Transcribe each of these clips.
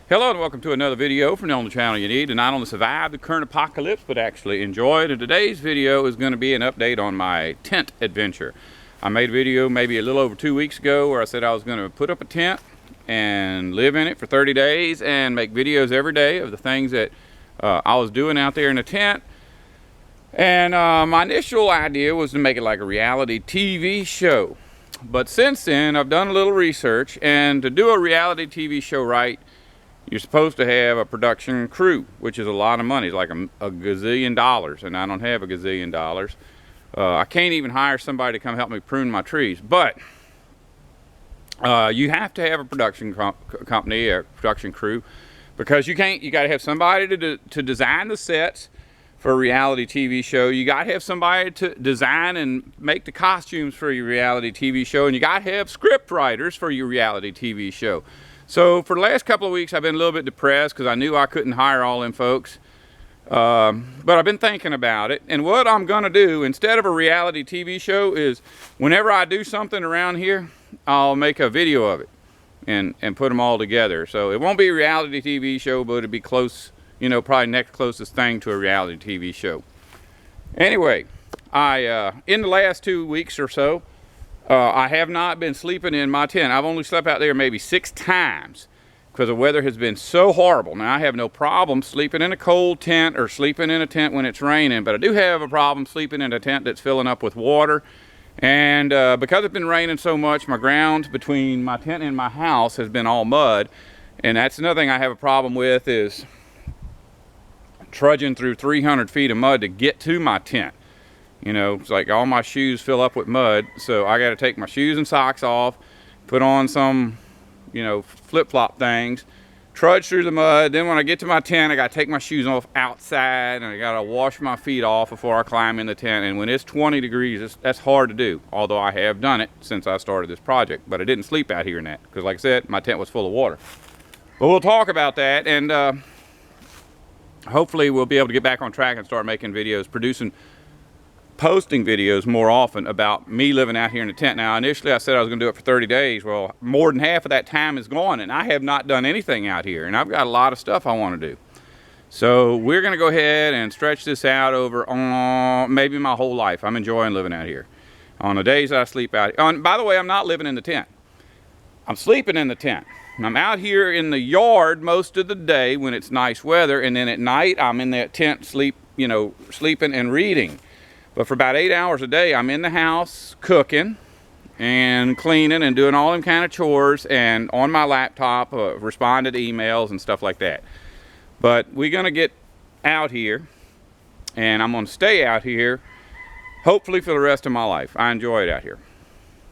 Hello and welcome to another video from the channel you need to not only survive the current apocalypse but actually enjoy it. And today's video is going to be an update on my tent adventure. I made a video maybe a little over 2 weeks ago where I said I was going to put up a tent and live in it for 30 days and make videos every day of the things that I was doing out there in the tent. And my initial idea was to make it like a reality TV show. But since then I've done a little research, and to do a reality TV show right, you're supposed to have a production crew, which is a lot of money. It's like a gazillion dollars, and I don't have a gazillion dollars. I can't even hire somebody to come help me prune my trees. But you have to have a production company, a production crew, because you got to have somebody to design the sets for a reality TV show. You got to have somebody to design and make the costumes for your reality TV show, and you got to have script writers for your reality TV show. So for the last couple of weeks I've been a little bit depressed because I knew I couldn't hire all them folks. But I've been thinking about it, and what I'm gonna do instead of a reality TV show is whenever I do something around here, I'll make a video of it and put them all together. So it won't be a reality TV show, but it'll be close, you know, probably next closest thing to a reality TV show. Anyway, in the last 2 weeks or so, I have not been sleeping in my tent. I've only slept out there maybe 6 times because the weather has been so horrible. Now, I have no problem sleeping in a cold tent or sleeping in a tent when it's raining, but I do have a problem sleeping in a tent that's filling up with water. And because it's been raining so much, my ground between my tent and my house has been all mud. And that's another thing I have a problem with, is trudging through 300 feet of mud to get to my tent. You know, it's like all my shoes fill up with mud, so I got to take my shoes and socks off, put on some, you know, flip-flop things, trudge through the mud. Then when I get to my tent, I got to take my shoes off outside, and I got to wash my feet off before I climb in the tent. And when it's 20 degrees, that's hard to do, although I have done it since I started this project. But I didn't sleep out here in that because, like I said, my tent was full of water. But we'll talk about that, and hopefully we'll be able to get back on track and start making videos, posting videos more often about me living out here in the tent. Now, initially I said I was going to do it for 30 days. Well, more than half of that time is gone, and I have not done anything out here, and I've got a lot of stuff I want to do. So we're going to go ahead and stretch this out over maybe my whole life. I'm enjoying living out here. On the days I sleep out here. By the way, I'm not living in the tent. I'm sleeping in the tent. I'm out here in the yard most of the day when it's nice weather, and then at night I'm in that tent sleeping and reading. But for about 8 hours a day, I'm in the house cooking and cleaning and doing all them kind of chores, and on my laptop responding to emails and stuff like that. But we're going to get out here, and I'm going to stay out here hopefully for the rest of my life. I enjoy it out here.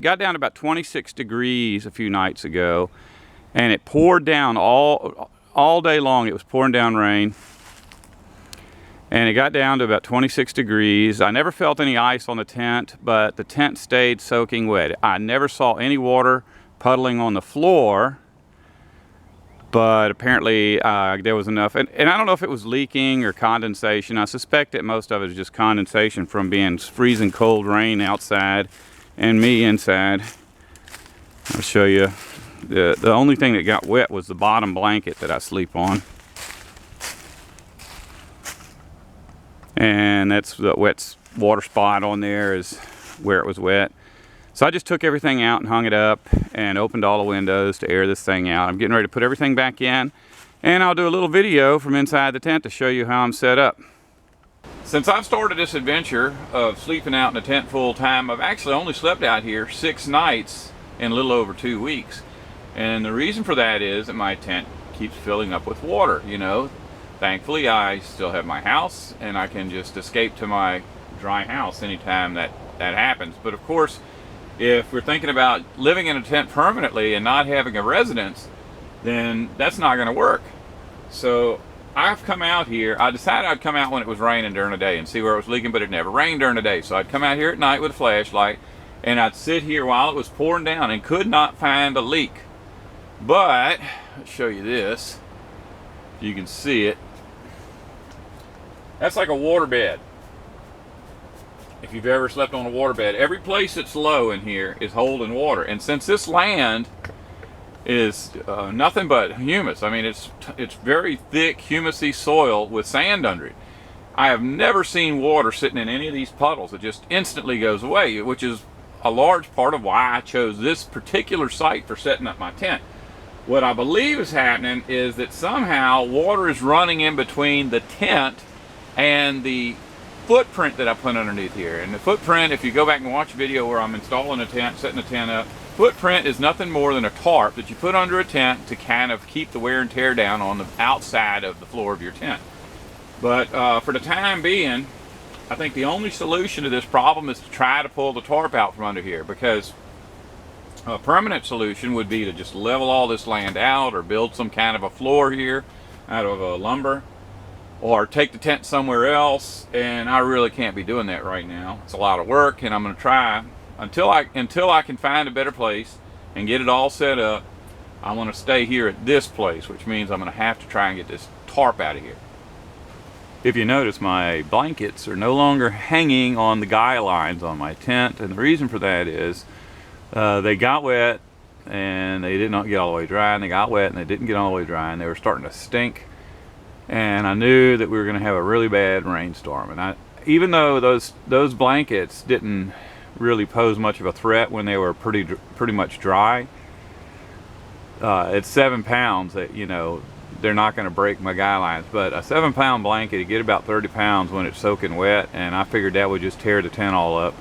Got down to about 26 degrees a few nights ago, and it poured down all day long. It was pouring down rain. And it got down to about 26 degrees. I never felt any ice on the tent, but the tent stayed soaking wet. I never saw any water puddling on the floor, but apparently there was enough. And I don't know if it was leaking or condensation. I suspect that most of it is just condensation from being freezing cold rain outside and me inside. I'll show you. The only thing that got wet was the bottom blanket that I sleep on. And that's the wet water spot on there is where it was wet. So I just took everything out and hung it up and opened all the windows to air this thing out. I'm getting ready to put everything back in, and I'll do a little video from inside the tent to show you how I'm set up. Since I've started this adventure of sleeping out in the tent full time, I've actually only slept out here 6 nights in a little over 2 weeks. And the reason for that is that my tent keeps filling up with water, you know. Thankfully, I still have my house, and I can just escape to my dry house anytime that happens. But of course, if we're thinking about living in a tent permanently and not having a residence, then that's not going to work. So I've come out here. I decided I'd come out when it was raining during the day and see where it was leaking, but it never rained during the day. So I'd come out here at night with a flashlight, and I'd sit here while it was pouring down and could not find a leak. But I'll show you this. You can see it. That's like a waterbed. If you've ever slept on a waterbed, every place that's low in here is holding water. And since this land is nothing but humus. I mean, it's very thick, humusy soil with sand under it. I have never seen water sitting in any of these puddles. It just instantly goes away, which is a large part of why I chose this particular site for setting up my tent. What I believe is happening is that somehow water is running in between the tent and the footprint that I put underneath here. And the footprint, if you go back and watch a video where I'm installing a tent, setting a tent up, footprint is nothing more than a tarp that you put under a tent to kind of keep the wear and tear down on the outside of the floor of your tent. But for the time being, I think the only solution to this problem is to try to pull the tarp out from under here, because a permanent solution would be to just level all this land out or build some kind of a floor here out of lumber, or take the tent somewhere else, and I really can't be doing that right now. It's a lot of work, and I'm going to try until I can find a better place and get it all set up. I want to stay here at this place, which means I'm going to have to try and get this tarp out of here. If you notice, my blankets are no longer hanging on the guy lines on my tent, and the reason for that is they got wet and they did not get all the way dry, and they got wet and they didn't get all the way dry, and they were starting to stink, and I knew that we were going to have a really bad rainstorm. And even though those blankets didn't really pose much of a threat when they were pretty much dry, at 7 pounds, that, you know, they're not going to break my guy lines. But a 7-pound blanket, you get about 30 pounds when it's soaking wet, and I figured that would just tear the tent all up.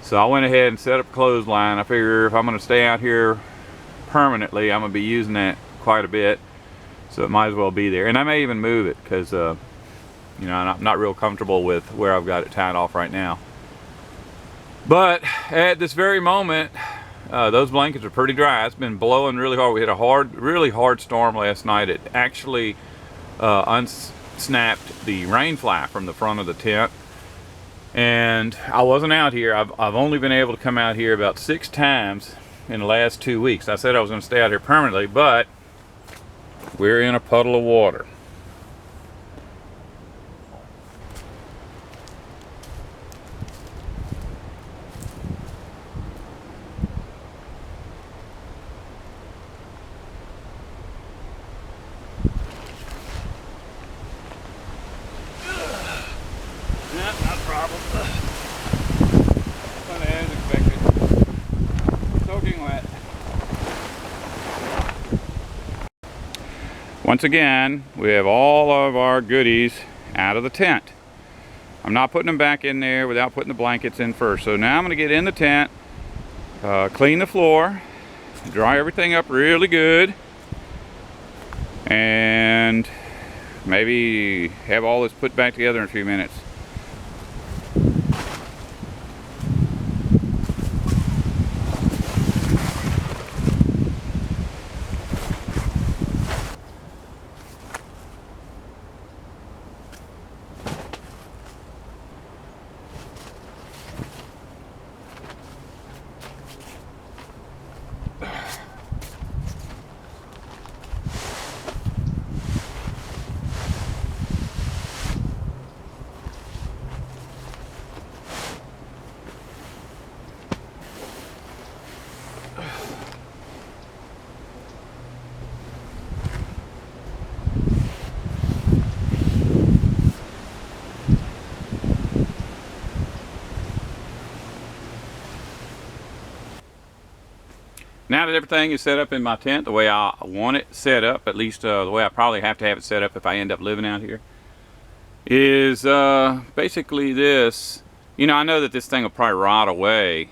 So I went ahead and set up a clothesline. I figure if I'm going to stay out here permanently, I'm going to be using that quite a bit, so it might as well be there. And I may even move it, because you know, I'm not real comfortable with where I've got it tied off right now. But at this very moment, those blankets are pretty dry. It's been blowing really hard. We had a really hard storm last night. It actually unsnapped the rain fly from the front of the tent. And I wasn't out here. I've only been able to come out here about 6 times in the last 2 weeks. I said I was going to stay out here permanently, but we're in a puddle of water. Not a problem. Kind of as expected. Soaking wet. Once again, we have all of our goodies out of the tent. I'm not putting them back in there without putting the blankets in first. So now I'm going to get in the tent, clean the floor, dry everything up really good, and maybe have all this put back together in a few minutes. Now that everything is set up in my tent the way I want it set up, at least the way I probably have to have it set up if I end up living out here, is basically this. You know, I know that this thing will probably rot away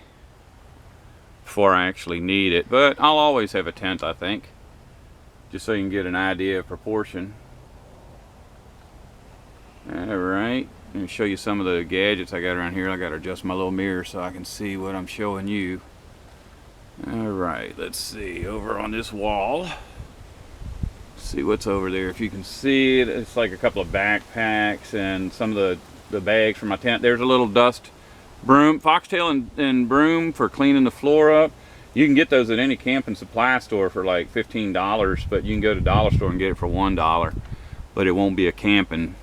before I actually need it, but I'll always have a tent, I think, just so you can get an idea of proportion. Alright, let me show you some of the gadgets I got around here. I got to adjust my little mirror so I can see what I'm showing you. Alright, let's see, over on this wall, see what's over there. If you can see it, it's like a couple of backpacks and some of the bags from my tent. There's a little dust broom, foxtail and broom for cleaning the floor up. You can get those at any camping supply store for like $15, but you can go to Dollar Store and get it for $1. But it won't be a camping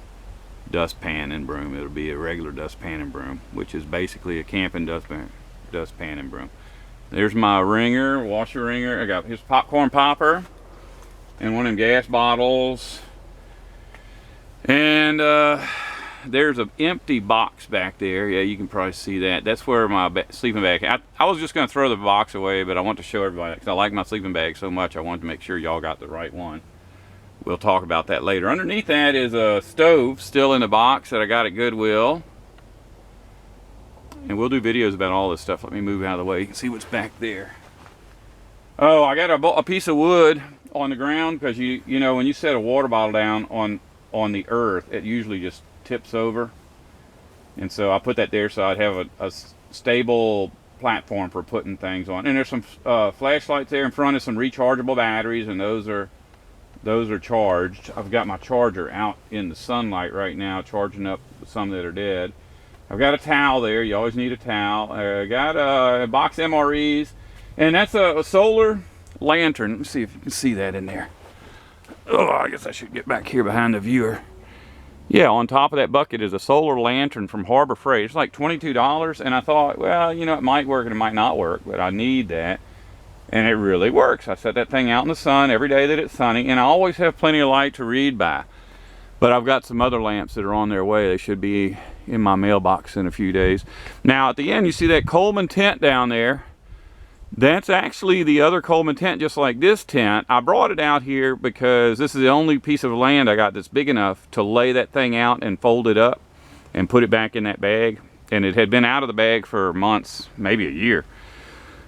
dustpan and broom. It'll be a regular dustpan and broom, which is basically a camping dustpan and broom. There's my ringer, washer ringer. I got his popcorn popper and one of them gas bottles. And there's an empty box back there. Yeah, you can probably see that. That's where my sleeping bag. I was just going to throw the box away, but I want to show everybody because I like my sleeping bag so much. I wanted to make sure y'all got the right one. We'll talk about that later. Underneath that is a stove still in the box that I got at Goodwill. And we'll do videos about all this stuff. Let me move out of the way. You can see what's back there. Oh, I got a piece of wood on the ground because you know when you set a water bottle down on the earth, it usually just tips over. And so I put that there so I'd have a stable platform for putting things on. And there's some flashlights there in front of some rechargeable batteries, and those are charged. I've got my charger out in the sunlight right now, charging up some that are dead. I've got a towel there. You always need a towel. I got a box MREs, and that's a solar lantern. Let me see if you can see that in there. Oh, I guess I should get back here behind the viewer. Yeah, on top of that bucket is a solar lantern from Harbor Freight. It's like $22, and I thought, well, you know, it might work and it might not work, but I need that. And it really works. I set that thing out in the sun every day that it's sunny, and I always have plenty of light to read by. But I've got some other lamps that are on their way. They should be in my mailbox in a few days. Now, at the end, you see that Coleman tent down there. That's actually the other Coleman tent, just like this tent. I brought it out here because this is the only piece of land I got that's big enough to lay that thing out and fold it up and put it back in that bag. And it had been out of the bag for months, maybe a year.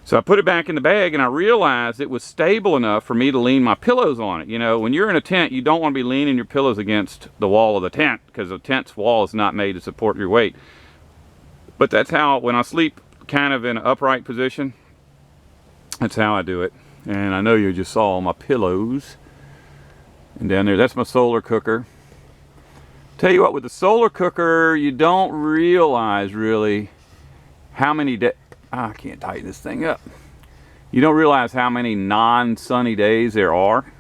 So I put it back in the bag, and I realized it was stable enough for me to lean my pillows on it. You know, when you're in a tent, you don't want to be leaning your pillows against the wall of the tent because the tent's wall is not made to support your weight. But that's how, when I sleep kind of in an upright position, that's how I do it. And I know you just saw all my pillows. And down there, that's my solar cooker. Tell you what, with the solar cooker, you don't realize really how many days. I can't tighten this thing up. You don't realize how many non-sunny days there are,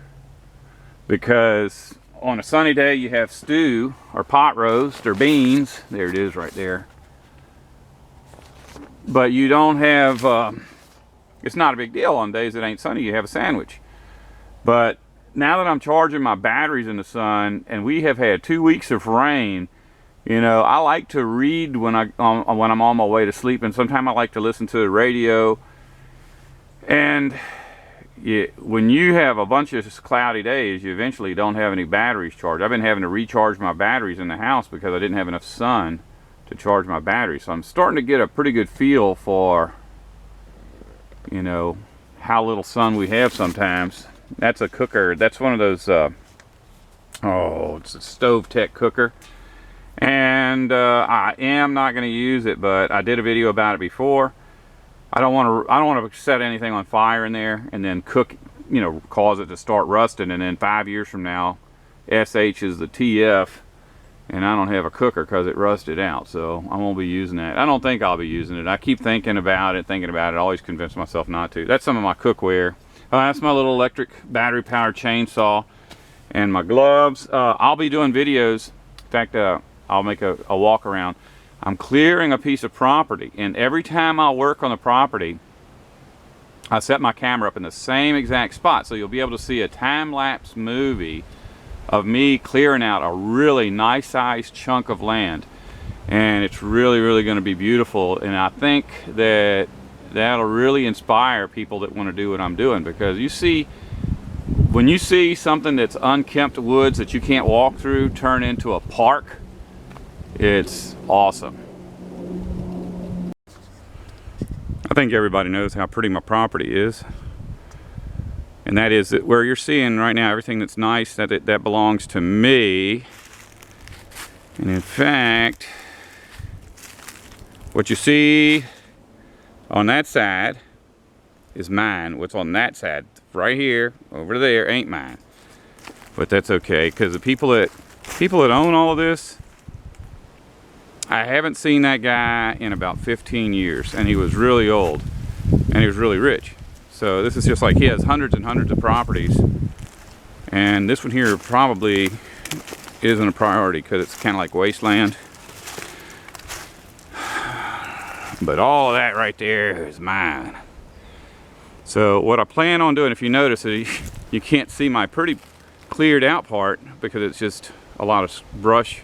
because on a sunny day you have stew or pot roast or beans. There it is right there. But you don't have, it's not a big deal on days that ain't sunny. You have a sandwich. But now that I'm charging my batteries in the sun, and we have had 2 weeks of rain, you know, I like to read when I'm on my way to sleep, and sometimes I like to listen to the radio. And when you have a bunch of cloudy days, you eventually don't have any batteries charged. I've been having to recharge my batteries in the house because I didn't have enough sun to charge my batteries. So I'm starting to get a pretty good feel for, you know, how little sun we have sometimes. That's a cooker. That's one of those, it's a Stove-Tech cooker. And I am not going to use it, but I did a video about it before. I don't want to set anything on fire in there and then cook, you know, cause it to start rusting, and then 5 years from now, SH is the TF, and I don't have a cooker because it rusted out. So I won't be using that. I don't think I'll be using it. I keep thinking about it, always convince myself not to. That's some of my cookware. That's my little electric battery-powered chainsaw and my gloves. I'll be doing videos. In fact, I'll make a walk around. I'm clearing a piece of property, and every time I work on the property, I set my camera up in the same exact spot, so you'll be able to see a time-lapse movie of me clearing out a really nice sized chunk of land. And it's really, really going to be beautiful, and I think that that'll really inspire people that want to do what I'm doing, because you see, when you see something that's unkempt woods that you can't walk through turn into a park, it's awesome. I think everybody knows how pretty my property is. And that is that where you're seeing right now, everything that's nice, that belongs to me. And in fact, what you see on that side is mine. What's on that side, right here, over there, ain't mine. But that's okay, because the people that own all of this, I haven't seen that guy in about 15 years, and he was really old, and he was really rich. So this is just like he has hundreds and hundreds of properties, and this one here probably isn't a priority because it's kind of like wasteland. But all of that right there is mine. So what I plan on doing, if you notice, you can't see my pretty cleared out part because it's just a lot of brush.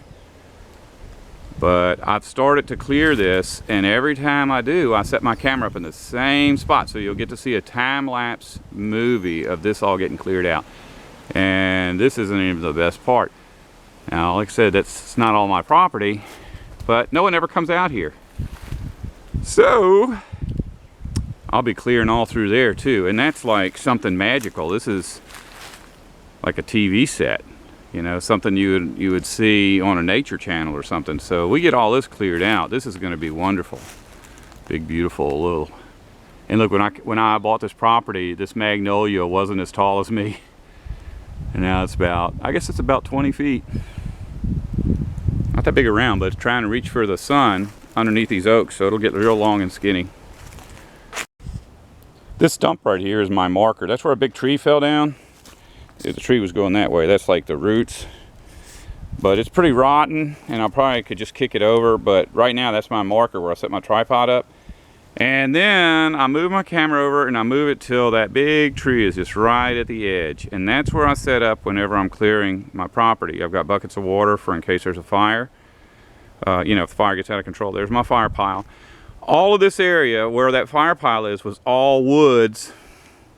But I've started to clear this, and every time I do, I set my camera up in the same spot, so you'll get to see a time-lapse movie of this all getting cleared out. And this isn't even the best part. Now, like I said, that's not all my property, but no one ever comes out here. So I'll be clearing all through there too, and that's like something magical. This is like a TV set. You know, something you would see on a nature channel or something. So we get all this cleared out. This is going to be wonderful. Big, beautiful little. And look, when I bought this property, this magnolia wasn't as tall as me. And now it's about, I guess it's about 20 feet. Not that big around, but it's trying to reach for the sun underneath these oaks, so it'll get real long and skinny. This stump right here is my marker. That's where a big tree fell down. If the tree was going that way, that's like the roots. But it's pretty rotten, and I probably could just kick it over. But right now, that's my marker where I set my tripod up. And then I move my camera over, and I move it till that big tree is just right at the edge. And that's where I set up whenever I'm clearing my property. I've got buckets of water for in case there's a fire. You know, if the fire gets out of control. There's my fire pile. All of this area where that fire pile is was all woods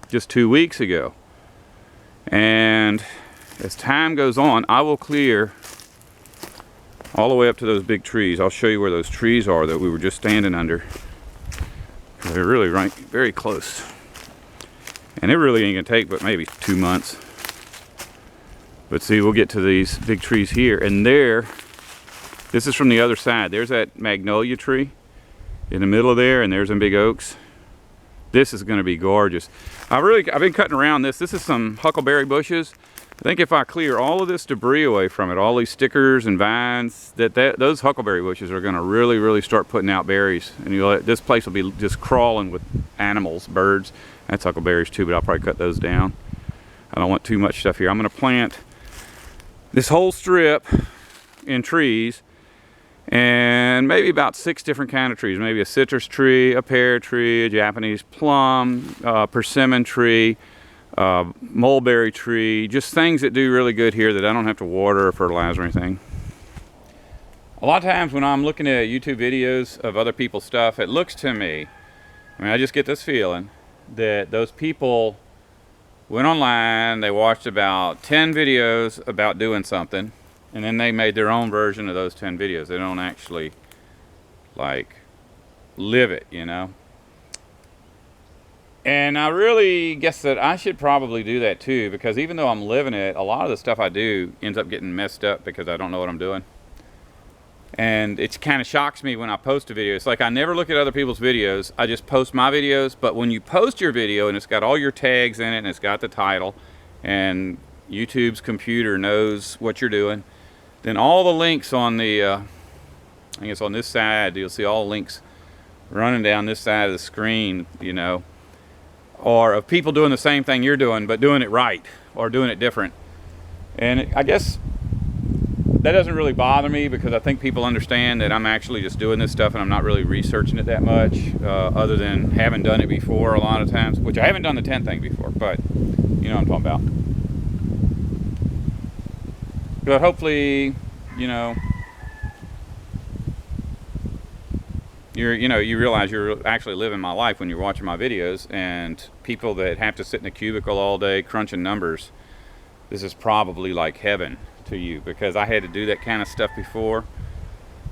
just 2 weeks ago. And as time goes on, I will clear all the way up to those big trees. I'll show you where those trees are that we were just standing under. They're really right, very close. And it really ain't gonna take but maybe 2 months. But see, we'll get to these big trees here. And there, this is from the other side. There's that magnolia tree in the middle of there, and there's some big oaks. This is gonna be gorgeous. I've been cutting around this. This is some huckleberry bushes. I think if I clear all of this debris away from it, all these stickers and vines, those huckleberry bushes are gonna really start putting out berries. And this place will be just crawling with animals, birds. That's huckleberries too, but I'll probably cut those down. I don't want too much stuff here. I'm gonna plant this whole strip in trees, and maybe about 6 different kind of trees. Maybe a citrus tree, a pear tree, a Japanese plum, persimmon tree, mulberry tree, just things that do really good here that I don't have to water or fertilize or anything. A lot of times when I'm looking at YouTube videos of other people's stuff, it looks to me, I just get this feeling that those people went online, they watched about 10 videos about doing something, and then they made their own version of those 10 videos. They don't actually, like, live it, you know? And I really guess that I should probably do that too, because even though I'm living it, a lot of the stuff I do ends up getting messed up because I don't know what I'm doing. And it kind of shocks me when I post a video. It's like I never look at other people's videos. I just post my videos. But when you post your video and it's got all your tags in it and it's got the title, and YouTube's computer knows what you're doing, then all the links on the, I guess on this side, you'll see all the links running down this side of the screen, you know, or of people doing the same thing you're doing, but doing it right or doing it different. And I guess that doesn't really bother me because I think people understand that I'm actually just doing this stuff and I'm not really researching it that much, other than having done it before a lot of times, which I haven't done the 10 thing before, but you know what I'm talking about. But hopefully, you know, you realize you're actually living my life when you're watching my videos. And people that have to sit in a cubicle all day crunching numbers, this is probably like heaven to you, because I had to do that kind of stuff before,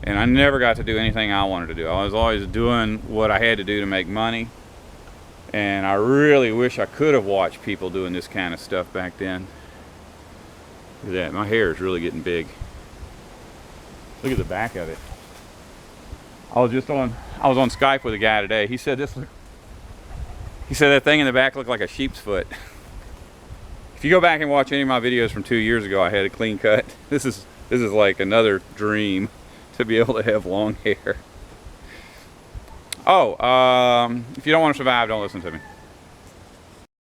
and I never got to do anything I wanted to do. I was always doing what I had to do to make money, and I really wish I could have watched people doing this kind of stuff back then. Look at that, my hair is really getting big. Look at the back of it. I was on Skype with a guy today. He said that thing in the back looked like a sheep's foot. If you go back and watch any of my videos from 2 years ago, I had a clean cut. This is like another dream to be able to have long hair. Oh, if you don't want to survive, don't listen to me.